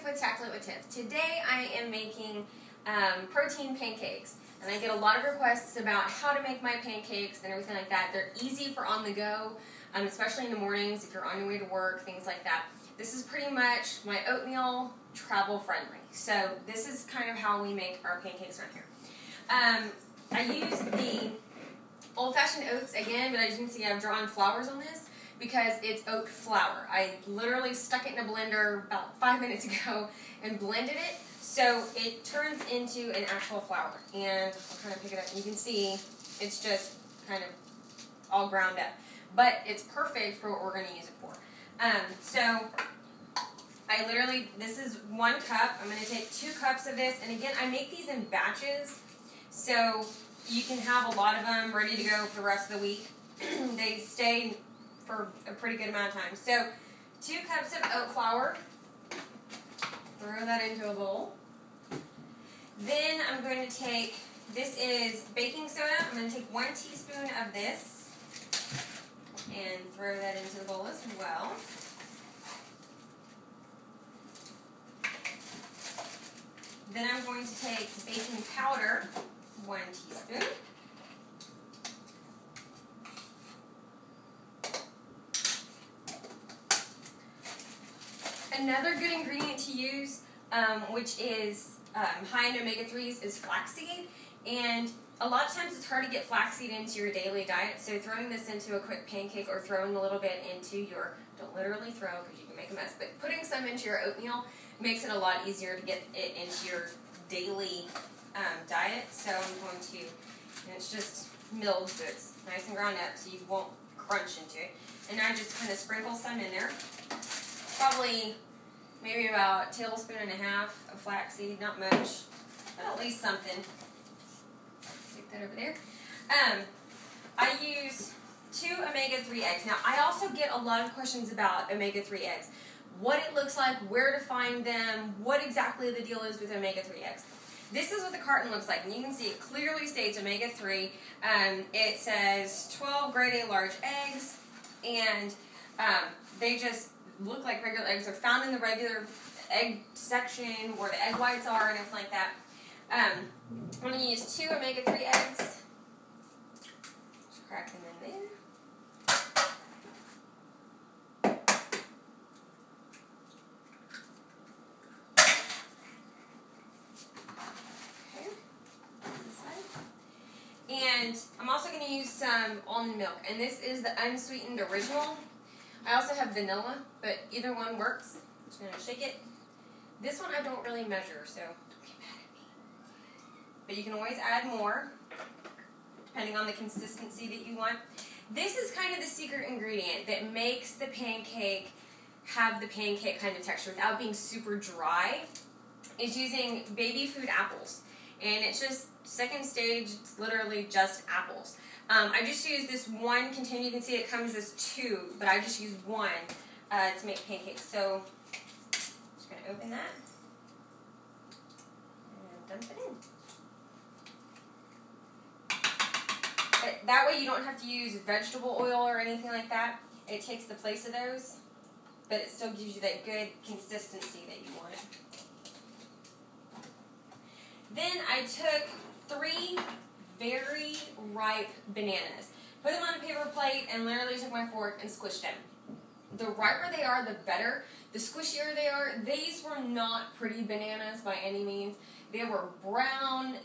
Tiff with Tackle It with Tiff. Today I am making protein pancakes, and I get a lot of requests about how to make my pancakes and everything like that. They're easy for on the go, especially in the mornings if you're on your way to work, things like that. This is pretty much my oatmeal travel friendly. So this is kind of how we make our pancakes around here. I use the old-fashioned oats again, but as you can see I've drawn flowers on this because it's oat flour. I literally stuck it in a blender about 5 minutes ago and blended it so it turns into an actual flour. And I'll kind of pick it up and you can see it's just kind of all ground up. But it's perfect for what we're going to use it for. So I literally, this is 1 cup. I'm going to take 2 cups of this. And again, I make these in batches so you can have a lot of them ready to go for the rest of the week. They stay for a pretty good amount of time. So 2 cups of oat flour. Throw that into a bowl. Then I'm going to take, this is baking soda. I'm going to take 1 teaspoon of this and throw that into the bowl as well. Then I'm going to take baking powder, 1 teaspoon. Another good ingredient to use, which is high in omega-3s, is flaxseed. And a lot of times it's hard to get flaxseed into your daily diet, so throwing this into a quick pancake or throwing a little bit into your, don't literally throw because you can make a mess, but putting some into your oatmeal makes it a lot easier to get it into your daily diet. So I'm going to, and it's just milled, so it's nice and ground up so you won't crunch into it. And now I just kind of sprinkle some in there. Probably maybe about 1.5 tablespoons of flaxseed, not much, but at least something. Stick that over there. I use 2 omega-3 eggs. Now, I also get a lot of questions about omega-3 eggs. What it looks like, where to find them, what exactly the deal is with omega-3 eggs. This is what the carton looks like, and you can see it clearly states omega-3. It says 12 grade A large eggs, and they just look like regular eggs. They're found in the regular egg section where the egg whites are and everything like that. I'm going to use 2 omega-3 eggs. Just crack them in there. And I'm also going to use some almond milk, and this is the unsweetened original. I also have vanilla, but either one works. I'm just going to shake it. This one I don't really measure, so don't get mad at me. But you can always add more, depending on the consistency that you want. This is kind of the secret ingredient that makes the pancake have the pancake kind of texture without being super dry. Is using baby food apples. And it's just second stage, it's literally just apples. I just use this 1 container. You can see it comes as 2, but I just use 1 to make pancakes. So I'm just going to open that and dump it in. But that way you don't have to use vegetable oil or anything like that. It takes the place of those, but it still gives you that good consistency that you want. Then I took 3 very ripe bananas, put them on a paper plate, and literally took my fork and squished them. The riper they are, the better. The squishier they are. These were not pretty bananas by any means. They were brown,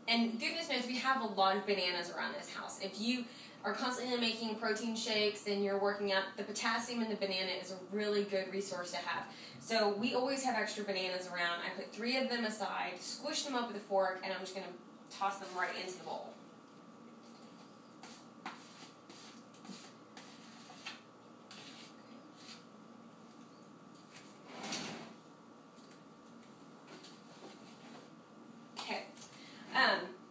and goodness knows we have a lot of bananas around this house. If you are constantly making protein shakes and you're working out, the potassium in the banana is a really good resource to have. So we always have extra bananas around. I put 3 of them aside, squished them up with a fork, and I'm just going to toss them right into the bowl. Okay.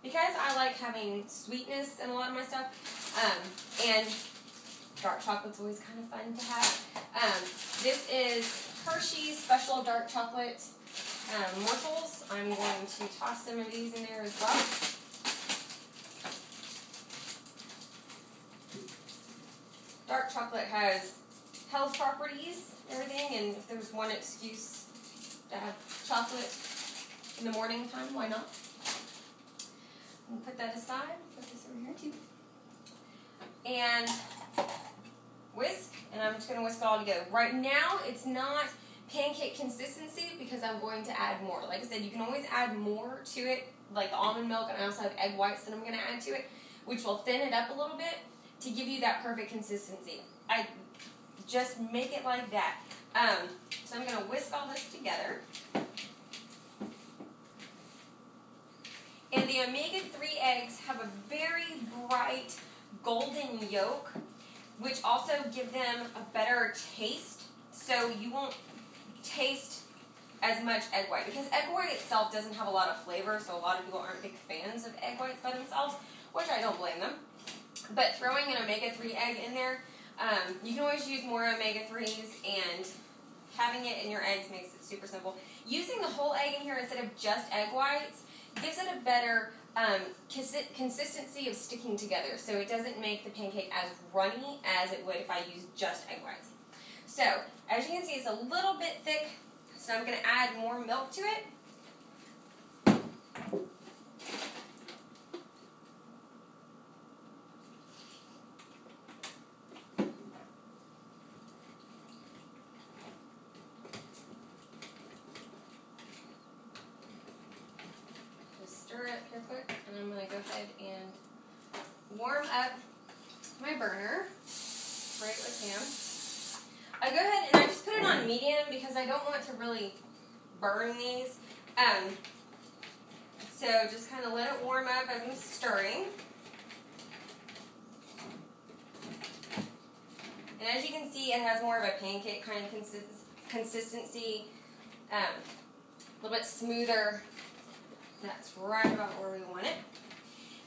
Because I like having sweetness in a lot of my stuff, and dark chocolate's always kind of fun to have. This is Hershey's Special Dark Chocolate morsels. I'm going to toss some of these in there as well. Dark chocolate has health properties and everything, and if there's one excuse to have chocolate in the morning time. Why not? We'll put that aside. Put this over here too. And whisk, and I'm just going to whisk it all together. Right now, it's not pancake consistency because I'm going to add more. Like I said, you can always add more to it, like the almond milk, and I also have egg whites that I'm going to add to it, which will thin it up a little bit to give you that perfect consistency. I just make it like that. So I'm going to whisk all this together. And the omega-3 eggs have a very bright golden yolk, which also give them a better taste, so you won't taste as much egg white, because egg white itself doesn't have a lot of flavor, so a lot of people aren't big fans of egg whites by themselves, which I don't blame them. But throwing an omega-3 egg in there, you can always use more omega-3s, and having it in your eggs makes it super simple. Using the whole egg in here instead of just egg whites gives it a better consistency of sticking together, so it doesn't make the pancake as runny as it would if I used just egg whites. So, as you can see, it's a little bit thick, so I'm going to add more milk to it. Just stir it here quick, and I'm going to go ahead and warm up my burner right with him. I go ahead and I just put it on medium because I don't want to really burn these. So just kind of let it warm up as I'm stirring. And as you can see, it has more of a pancake kind of consistency, a little bit smoother. That's right about where we want it.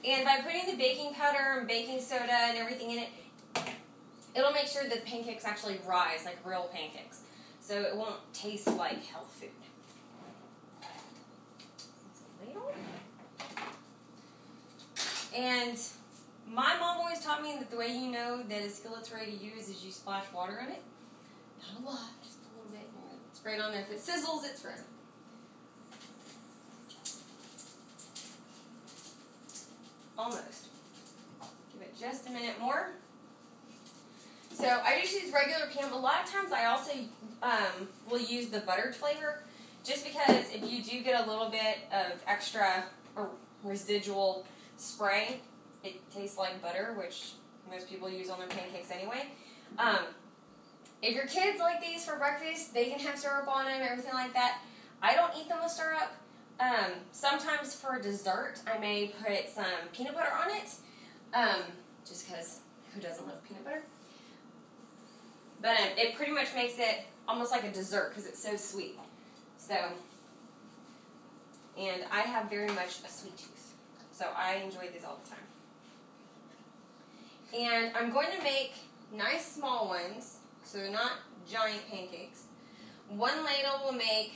And by putting the baking powder and baking soda and everything in it, it'll make sure that the pancakes actually rise like real pancakes. So it won't taste like health food. And my mom always taught me that the way you know that a skillet's ready to use is you splash water on it. Not a lot, just a little bit. Spray it on there. If it sizzles, it's ready. Almost. Give it just a minute more. So I just use regular Pam. A lot of times I also will use the buttered flavor, just because if you do get a little bit of extra or residual spray, it tastes like butter, which most people use on their pancakes anyway. If your kids like these for breakfast, they can have syrup on them, everything like that. I don't eat them with syrup. Sometimes for dessert, I may put some peanut butter on it, just because who doesn't love peanut butter? But it pretty much makes it almost like a dessert because it's so sweet. So, and I have very much a sweet tooth, so I enjoy these all the time. And I'm going to make nice small ones, so they're not giant pancakes. One ladle will make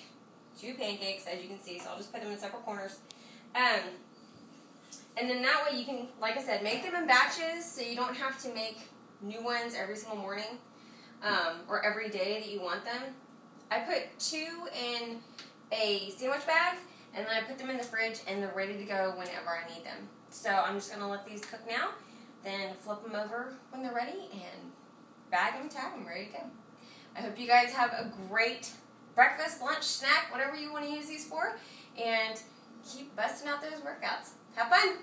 2 pancakes, as you can see, so I'll just put them in separate corners. And then that way you can, like I said, make them in batches so you don't have to make new ones every single morning or every day that you want them. I put 2 in a sandwich bag, and then I put them in the fridge, and they're ready to go whenever I need them. So I'm just going to let these cook now, then flip them over when they're ready, and bag them, tag them, ready to go. I hope you guys have a great breakfast, lunch, snack, whatever you want to use these for, and keep busting out those workouts. Have fun!